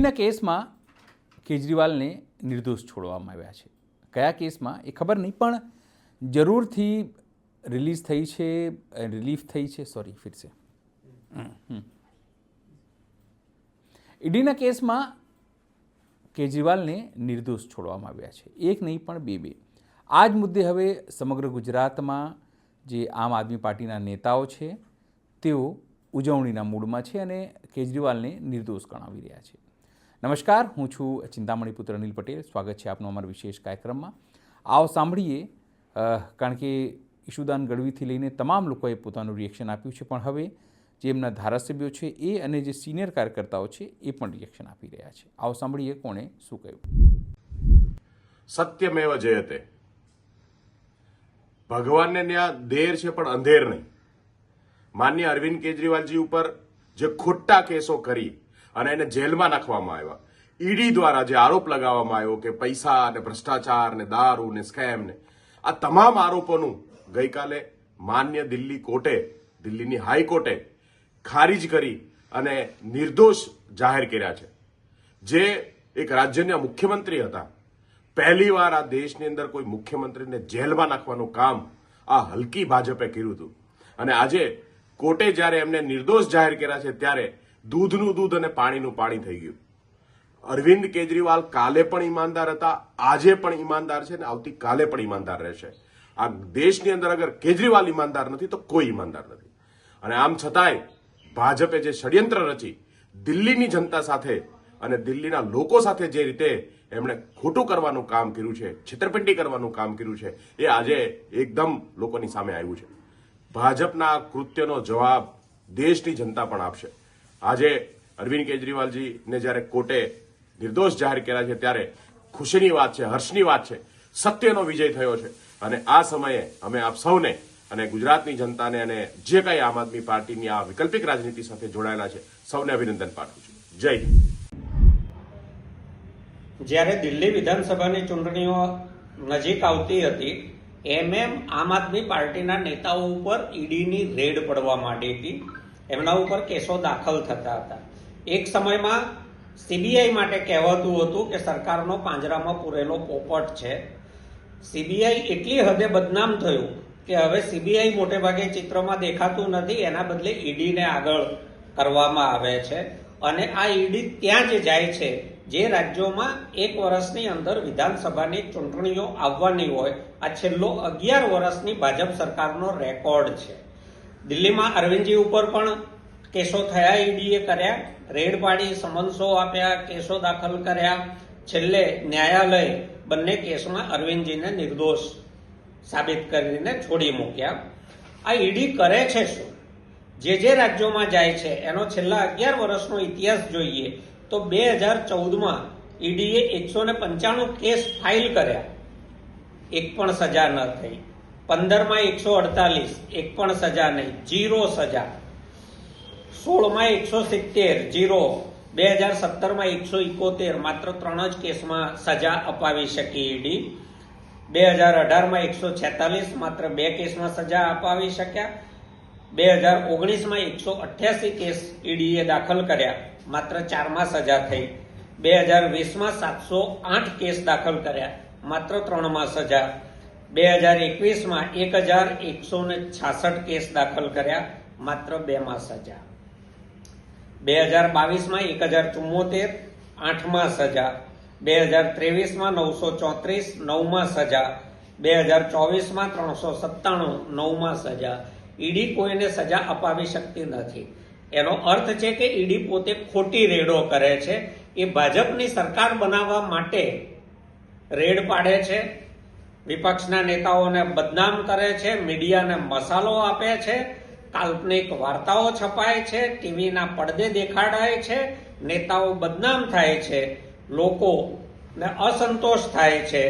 ઈડીના કેસમાં કેજરીવાલને નિર્દોષ છોડવામાં આવ્યા છે. કયા કેસમાં એ ખબર નહીં, પણ જરૂરથી રિલીઝ થઈ છે, રિલીફ થઈ છે. સોરી, ફિર સે ઈડીના કેસમાં કેજરીવાલને નિર્દોષ છોડવામાં આવ્યા છે. એક નહીં પણ બે. આ જ મુદ્દે હવે સમગ્ર ગુજરાતમાં જે આમ આદમી પાર્ટીના નેતાઓ છે તેઓ ઉજવણીના મૂડમાં છે અને કેજરીવાલને નિર્દોષ ગણાવી રહ્યા છે. નમસ્કાર, હું છું ચિંતામણી પુત્ર અનિલ પટેલ. સ્વાગત છે આપનું અમારા વિશેષ કાર્યક્રમમાં. આવો સાંભળીએ, કારણ કે ઈશુદાન ગઢવીથી લઈને તમામ લોકોએ પોતાનું રિએક્શન આપ્યું છે, પણ હવે જે એમના ધારાસભ્યો છે એ અને જે સિનિયર કાર્યકર્તાઓ છે એ પણ રિએક્શન આપી રહ્યા છે. આવો સાંભળીએ કોણે શું કહ્યું. સત્યમેવ જયતે. ભગવાનને ત્યાં દેર છે પણ અંધેર નહીં. માન્ય અરવિંદ કેજરીવાલજી ઉપર જે ખોટા કેસો કરી અને એને જેલમાં નાખવામાં આવ્યા, ઈડી દ્વારા જે આરોપ લગાવવામાં આવ્યો કે પૈસા અને ભ્રષ્ટાચાર ને દારૂ ને સ્કેમ ને, આ તમામ આરોપોનું ગઈકાલે માન્ય દિલ્હી કોર્ટે, દિલ્હીની હાઈકોર્ટે ખારીજ કરી અને નિર્દોષ જાહેર કર્યા છે. જે એક રાજ્યના મુખ્યમંત્રી હતા, પહેલીવાર આ દેશની અંદર કોઈ મુખ્યમંત્રીને જેલમાં નાખવાનું કામ આ હલકી ભાજપે કર્યું હતું. અને આજે કોર્ટે જ્યારે એમને નિર્દોષ જાહેર કર્યા છે ત્યારે દૂધનું દૂધ અને પાણીનું પાણી થઈ ગયું. અરવિંદ કેજરીવાલ કાલે પણ ઈમાનદાર હતા, આજે પણ ઈમાનદાર છે અને આવતીકાલે પણ ઈમાનદાર રહેશે. આ દેશની અંદર અગર કેજરીવાલ ઈમાનદાર નથી તો કોઈ ઈમાનદાર નથી. અને આમ છતાંય ભાજપે જે ષડયંત્ર રચી દિલ્હીની જનતા સાથે અને દિલ્હીના લોકો સાથે જે રીતે એમણે ખોટું કરવાનું કામ કર્યું છે, છેતરપિંડી કરવાનું કામ કર્યું છે, એ આજે એકદમ લોકોની સામે આવ્યું છે. ભાજપના કૃત્યનો જવાબ દેશની જનતા પણ આપશે. આજે અરવિંદ કેજરીવાલજીને જ્યારે કોર્ટે નિર્દોષ જાહેર કર્યા છે ત્યારે ખુશીની વાત છે, હર્ષની વાત છે. સત્યનો વિજય થયો છે અને આ સમયે અમે આપ સૌને અને ગુજરાતની જનતાને અને જે કંઈ આમ આદમી પાર્ટીની આ વૈકલ્પિક રાજનીતિ સાથે જોડાયેલા છે સૌને અભિનંદન પાઠવું છું. જય હિન્દ. જ્યારે દિલ્હી વિધાનસભાની ચૂંટણીઓ નજીક આવતી હતી એમ આમ આદમી પાર્ટીના નેતાઓ ઉપર ઈડીની રેડ પડવા માંડી હતી. એમના ઉપર કેસો દાખલ થતા હતા. એક સમયમાં સીબીઆઈ માટે કહેવાતું હતું કે સરકારનો પાંજરામાં પૂરેલો પોપટ છે. સીબીઆઈ એટલી હદે બદનામ થયું કે હવે સીબીઆઈ મોટે ભાગે ચિત્રમાં દેખાતું નથી, એના બદલે ઈડીને આગળ કરવામાં આવે છે. અને આ ઈડી ત્યાં જ જાય છે જે રાજ્યોમાં એક વર્ષની અંદર વિધાનસભાની ચૂંટણીઓ આવવાની હોય. આ છેલ્લો 11 વર્ષની ભાજપ સરકારનો રેકોર્ડ છે. દિલ્હીમાં અરવિંદજી ઉપર પણ કેસો થયા, ઈડીએ કર્યા, રેડ પાડી, સમન્સો આપ્યા, કેસો દાખલ કર્યા. છેલ્લે ન્યાયાલય બંને કેસમાં અરવિંદજીને નિર્દોષ સાબિત કરીને છોડી મૂક્યા. આ ઈડી કરે છે શું? જે રાજ્યોમાં જાય છે એનો છેલ્લા 11 વર્ષનો ઇતિહાસ જોઈએ તો 2014માં ઈડીએ 195 કેસ ફાઇલ કર્યા, એક પણ સજા ન થઈ. 15માં 148, એક પણ સજા નહીં, 0 સજા. 16માં 170, 0. 2017માં 171, માત્ર 3 જ કેસમાં સજા અપાવી શકી ઈડી. 2018માં 146, માત્ર 2 કેસમાં સજા અપાવી શક્યા. 2019માં 188 કેસ ઈડીએ દાખલ કર્યા, માત્ર 4માં સજા થઈ. 2020માં 708 કેસ દાખલ કર્યા, માત્ર 3માં સજા. 2021માં 1166 કેસ દાખલ કર્યા, માત્ર 2માં સજા. 2022માં 1074, 8માં સજા. 2023માં 934, 9માં સજા. 2024માં 397, 9માં સજા. ઈડી કોઈને સજા અપાવી શકતી નથી. એનો અર્થ છે કે ઈડી પોતે ખોટી રેડો કરે છે. એ ભાજપની સરકાર બનાવવા માટે રેડ પાડે છે, વિપક્ષના નેતાઓને બદનામ કરે છે, મીડિયાને મસાલો આપે છે, કાલ્પનિક વાર્તાઓ છપાય છે, ટીવીના પડદે દેખાડાય છે, નેતાઓ બદનામ થાય છે, લોકોને અસંતોષ થાય છે,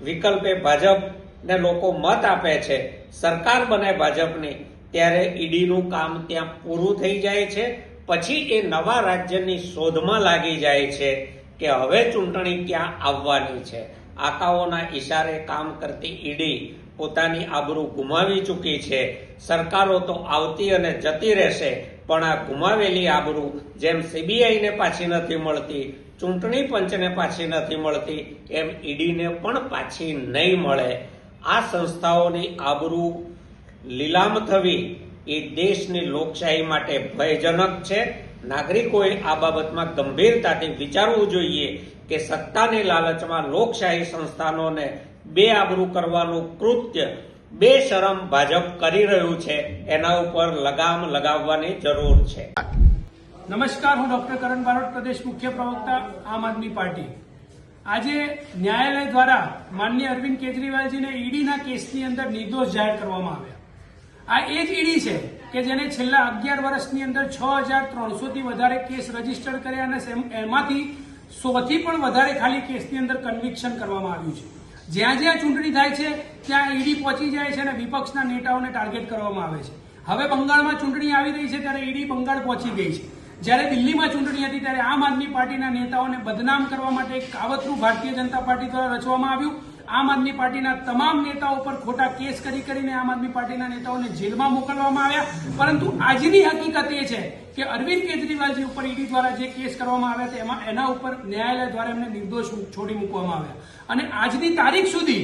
વિકલ્પે ભાજપને લોકો મત આપે છે, સરકાર બને ભાજપની, ત્યારે ઈડીનું કામ ત્યાં પૂરું થઈ જાય છે. પછી એ નવા રાજ્યની શોધમાં લાગી જાય છે કે હવે ચૂંટણી ક્યાં આવવાની છે. આકાઓના ઈશારે કામ કરતી ઈડી પોતાની આબરૂ ગુમાવી ચૂકી છે. સરકારો તો આવતી અને જતી રહેશે, પણ આ ગુમાવેલી આબરૂ જેમ સીબીઆઈને પાછી નથી મળતી ચૂંટણી પંચને પાછી નથી મળતી એમ ઈડીને પણ પાછી નહીં મળે. આ સંસ્થાઓની આબરૂ લીલામ થવી એ દેશની લોકશાહી માટે ભયજનક છે. નાગરિકોએ આ બાબતમાં ગંભીરતાથી વિચારવું જોઈએ કે સત્તાની લાલચમાં લોકશાહી સંસ્થાનોને બેઆબરૂ કરવાનું કૃત્ય બેશરમ ભાજપ કરી રહ્યું છે. એના ઉપર લગામ લગાવવાની જરૂર છે. નમસ્કાર, હું ડોક્ટર કરણ બારોટ, પ્રદેશ મુખ્ય પ્રવક્તા આમ આદમી પાર્ટી. આજે ન્યાયાલય દ્વારા માનનીય અરવિંદ કેજરીવાલજીને ઈડીના કેસની અંદર નિર્દોષ જાહેર કરવામાં આવ્યા. આ એ જ ઈડી છે કે જેને છેલ્લા 11 વર્ષની અંદર 6300થી વધારે કેસ રજીસ્ટર કર્યા અને એમાંથી 100થી પણ વધારે ખાલી કેસની અંદર કન્વિક્શન કરવામાં આવ્યું છે. જ્યાં જ્યાં ચૂંટણી થાય છે ત્યાં ઈડી પહોંચી જાય છે અને વિપક્ષના નેતાઓને ટાર્ગેટ કરવામાં આવે છે. હવે બંગાળમાં ચૂંટણી આવી રહી છે ત્યારે ઈડી બંગાળ પહોંચી ગઈ છે. જ્યારે દિલ્હીમાં ચૂંટણી હતી ત્યારે આમ આદમી પાર્ટીના નેતાઓને બદનામ કરવા માટે એક કાવતરું ભારતીય જનતા પાર્ટી દ્વારા રચવામાં આવ્યું. આમ આદમી પાર્ટીના તમામ નેતાઓ પર ખોટા કેસ કરીને આમ આદમી પાર્ટીના નેતાઓને જેલમાં મોકલવામાં આવ્યા. પરંતુ આજની હકીકત એ છે કે અરવિંદ કેજરીવાલજી ઉપર ઈડી દ્વારા જે કેસ કરવામાં આવ્યા તેમાં એના ઉપર ન્યાયાલય દ્વારા એમને નિર્દોષ છોડી મૂકવામાં આવ્યા. અને આજની તારીખ સુધી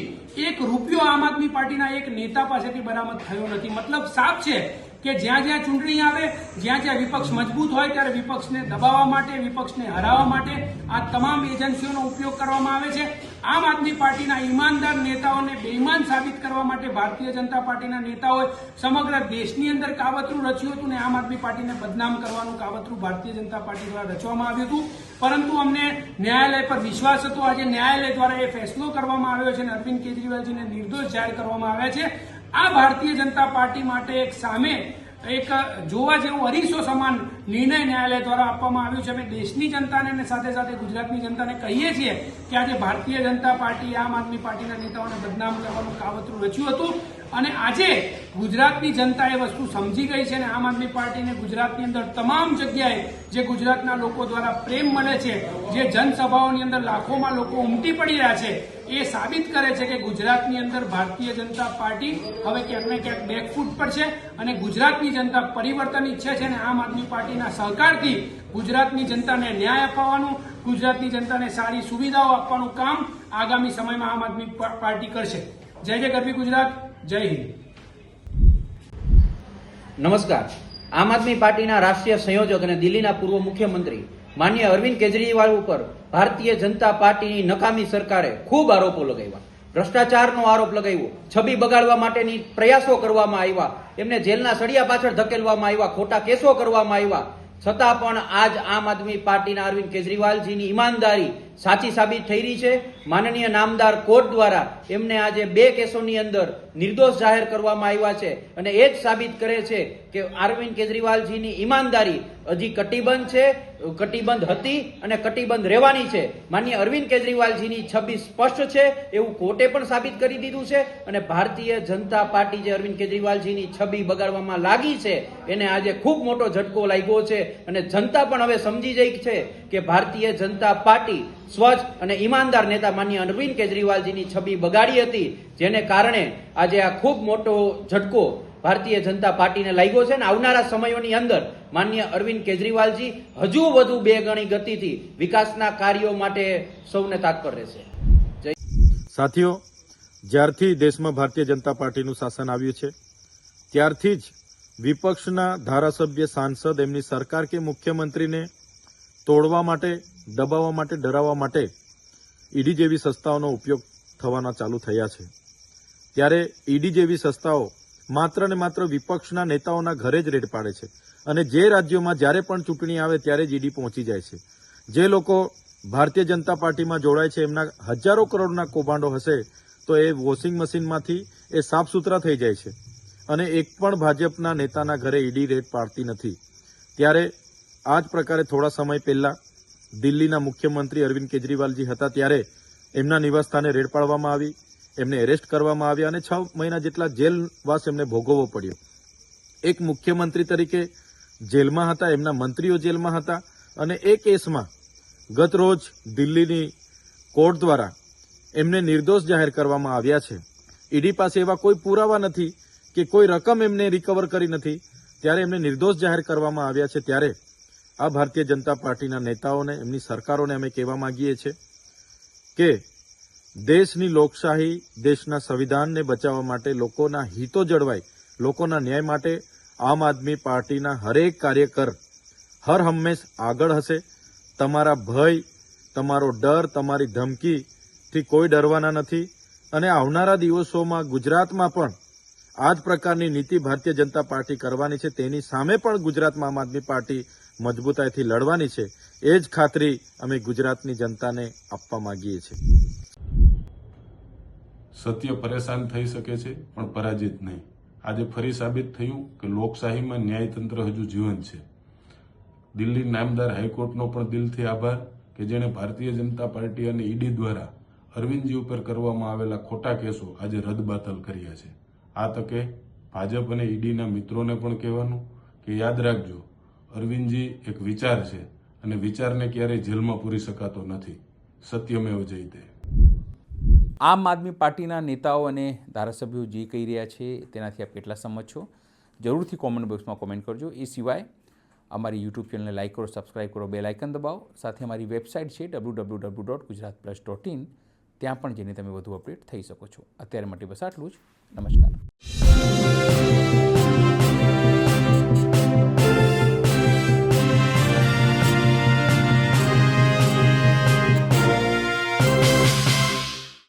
₹1 આમ આદમી પાર્ટીના એક નેતા પાસેથી બરામદ થયો નથી. મતલબ સાફ છે કે જ્યાં જ્યાં ચૂંટણી આવે, જ્યાં જ્યાં વિપક્ષ મજબૂત હોય ત્યારે વિપક્ષને દબાવવા માટે, વિપક્ષને હરાવવા માટે આ તમામ એજન્સીઓનો ઉપયોગ કરવામાં આવે છે. આમ આદમી પાર્ટીના ઈમાનદાર નેતાઓને બેઈમાન સાબિત કરવા માટે ભારતીય જનતા પાર્ટીના નેતાઓએ સમગ્ર દેશની અંદર કાવતરું રચ્યું હતું અને આમ આદમી પાર્ટીને બદનામ કરવાનું કાવતરું ભારતીય જનતા પાર્ટી દ્વારા રચવામાં આવ્યું હતું. પરંતુ અમને ન્યાયાલય પર વિશ્વાસ હતો. આજે ન્યાયાલય દ્વારા એ ફેસલો કરવામાં આવ્યો છે અને અરવિંદ કેજરીવાલજીને નિર્દોષ જાહેર કરવામાં આવ્યા છે. આ ભારતીય જનતા પાર્ટી માટે એક સામે એક જોવા જેવો અરીસો સમાન નિર્ણય ન્યાયાલય દ્વારા આપવામાં આવ્યો છે. અમે દેશની જનતાને અને સાથે સાથે ગુજરાતની જનતાને કહીએ છીએ કે આજે ભારતીય જનતા પાર્ટી આમ આદમી પાર્ટીના નેતાઓને બદનામ કરવાનું કાવતરું રચ્યું હતું અને આજે ગુજરાતની જનતા એ વસ્તુ સમજી ગઈ છે અને આમ આદમી પાર્ટીને ગુજરાતની અંદર તમામ જગ્યાએ જે ગુજરાતના લોકો દ્વારા પ્રેમ મળે છે, જે જનસભાઓની અંદર લાખોમાં લોકો ઉમટી પડી રહ્યા છે, એ સાબિત કરે છે કે ગુજરાતની અંદર ભારતીય જનતા પાર્ટી હવે ક્યાંક ને ક્યાંક બેકફૂટ પર છે અને ગુજરાતની જનતા પરિવર્તન ઈચ્છે છે અને આમ આદમી પાર્ટીના સહકારથી ગુજરાતની જનતાને ન્યાય અપાવવાનું, ગુજરાતની જનતાને સારી સુવિધાઓ આપવાનું કામ આગામી સમયમાં આમ આદમી પાર્ટી કરશે. જય જય ગરવી ગુજરાત, જય હિન્દ. નમસ્કાર. આમ આદમી પાર્ટીના રાષ્ટ્રીય સંયોજક અને દિલ્હીના પૂર્વ મુખ્યમંત્રી માનનીય અરવિંદ કેજરીવાલ ઉપર ભારતીય જનતા પાર્ટીની નકામી સરકારે ખૂબ આરોપો લગાવ્યા. ભ્રષ્ટાચારનો આરોપ લગાવ્યો, છબી બગાડવા માટેની પ્રયાસો કરવામાં આવ્યા, એમને જેલના સળિયા પાછળ ધકેલવામાં આવ્યા, ખોટા કેસો કરવામાં આવ્યા. છતાં પણ આજ આમ આદમી પાર્ટીના અરવિંદ કેજરીવાલજીની ઈમાનદારી સાચી સાબિત થઈ રહી છે. માનનીય નામદાર કોર્ટ દ્વારા એમને આજે 2 કેસોની અંદર નિર્દોષ જાહેર કરવામાં આવ્યા છે અને એ જ સાબિત કરે છે કે અરવિંદ કેજરીવાલજીની ઈમાનદારી હજી કટિબંધ હતી અને કટિબંધ રહેવાની છે. માનનીય અરવિંદ કેજરીવાલજીની છબી સ્પષ્ટ છે એવું કોર્ટે પણ સાબિત કરી દીધું છે અને ભારતીય જનતા પાર્ટી જે અરવિંદ કેજરીવાલજીની છબી બગાડવામાં લાગી છે એને આજે ખૂબ મોટો ઝટકો લાગ્યો છે અને જનતા પણ હવે સમજી ગઈ છે કે ભારતીય જનતા પાર્ટી સ્વચ્છ અને ઈમાનદાર નેતા માનનીય અરવિંદ કેજરીવાલજીની છબી બગાડી હતી, જેને કારણે આજે આ ખૂબ મોટો ઝટકો ભારતીય જનતા પાર્ટીને લાગ્યો છે અને આવનારા સમયોની અંદર માનનીય અરવિંદ કેજરીવાલજી હજુ વધુ 2 ગણી ગતિથી વિકાસના કાર્યો માટે સૌને તાત્પર રહેશે. સાથીઓ, જ્યારથી દેશમાં ભારતીય જનતા પાર્ટીનું શાસન આવ્યું છે ત્યારથી જ વિપક્ષના ધારાસભ્ય, સાંસદ એમની સરકાર કે મુખ્યમંત્રીને તોડવા માટે, દબાવવા માટે, ડરાવવા માટે ઈડી જેવી સંસ્થાઓનો ઉપયોગ થવાના ચાલુ થયા છે. ત્યારે ઈડી જેવી સંસ્થાઓ માત્ર ને માત્ર વિપક્ષના નેતાઓના ઘરે જ રેડ પાડે છે અને જે રાજ્યોમાં જ્યારે પણ ચૂંટણી આવે ત્યારે જ ઈડી પહોંચી જાય છે. જે લોકો ભારતીય જનતા પાર્ટીમાં જોડાય છે એમના હજારો કરોડના કૌભાંડો હશે તો એ વોશિંગ મશીનમાંથી એ સાફ સુથરા થઈ જાય છે અને એક પણ ભાજપના નેતાના ઘરે ઈડી રેડ પાડતી નથી. ત્યારે આ જ પ્રકારે થોડા સમય પહેલા દિલ્હીના મુખ્યમંત્રી અરવિંદ કેજરીવાલજી હતા ત્યારે એમના નિવાસસ્થાને રેડ પાડવામાં આવી, એમને એરેસ્ટ કરવામાં આવ્યા અને 6 મહિના જેટલા જેલવાસ એમને ભોગવવો પડ્યો. એક મુખ્યમંત્રી તરીકે જેલમાં હતા, એમના મંત્રીઓ જેલમાં હતા અને એ કેસમાં ગત રોજ દિલ્હીની કોર્ટ દ્વારા એમને નિર્દોષ જાહેર કરવામાં આવ્યા છે. ઈડી પાસે એવા કોઈ પુરાવા નથી કે કોઈ રકમ એમને રિકવર કરી નથી, ત્યારે એમને નિર્દોષ જાહેર કરવામાં આવ્યા છે. ત્યારે આ ભારતીય જનતા પાર્ટીના નેતાઓને, એમની સરકારોને અમે કહેવા માંગીએ છીએ કે દેશની લોકશાહી, દેશના સંવિધાનને બચાવવા માટે, લોકોના હિતો જળવાય, લોકોના ન્યાય માટે આમ આદમી પાર્ટીના હરેક કાર્યકર હર હંમેશ આગળ હશે. તમારા ભય, તમારો ડર, તમારી ધમકીથી કોઈ ડરવાના નથી. અને આવનારા દિવસોમાં ગુજરાતમાં પણ આ જ પ્રકારની નીતિ ભારતીય જનતા પાર્ટી કરવાની છે. તેની સામે પણ ગુજરાતમાં આમ આદમી પાર્ટી મજબૂતાઈથી લડવાની છે. એ જ ખાતરી અમે ગુજરાતની જનતાને આપવા માંગીએ છીએ. સત્ય પરેશાન થઈ શકે છે પણ પરાજિત નહીં. આજે ફરી સાબિત થયું કે લોકશાહીમાં ન્યાયતંત્ર હજુ જીવંત છે. દિલ્હી નામદાર હાઈકોર્ટનો પણ દિલથી આભાર કે જેણે ભારતીય જનતા પાર્ટી અને ઈડી દ્વારા અરવિંદજી ઉપર કરવામાં આવેલા ખોટા કેસો આજે રદબાતલ કર્યા છે. આ તકે ભાજપ અને ઈડીના મિત્રોને પણ કહેવાનું કે યાદ રાખજો, અરવિંદજી એક વિચાર છે અને વિચારને ક્યારેય જેલમાં પૂરી શકાતો નથી. સત્યમેવ જયતે. આમ આદમી પાર્ટીના નેતાઓ અને ધારાસભ્યો જે કહી રહ્યા છે તેનાથી આપ કેટલા સંમત છો? જરૂરથી કોમેન્ટ બોક્સમાં કોમેન્ટ કરજો. એ સિવાય અમારી યુટ્યુબ ચેનલને લાઇક કરો, સબસ્ક્રાઇબ કરો, બેલ આઇકન દબાવો. સાથે અમારી વેબસાઇટ છે www.gujaratplus.in, ત્યાં પણ જઈને તમે વધુ અપડેટ થઈ શકો છો. અત્યારે માટે બસ આટલું જ. નમસ્કાર.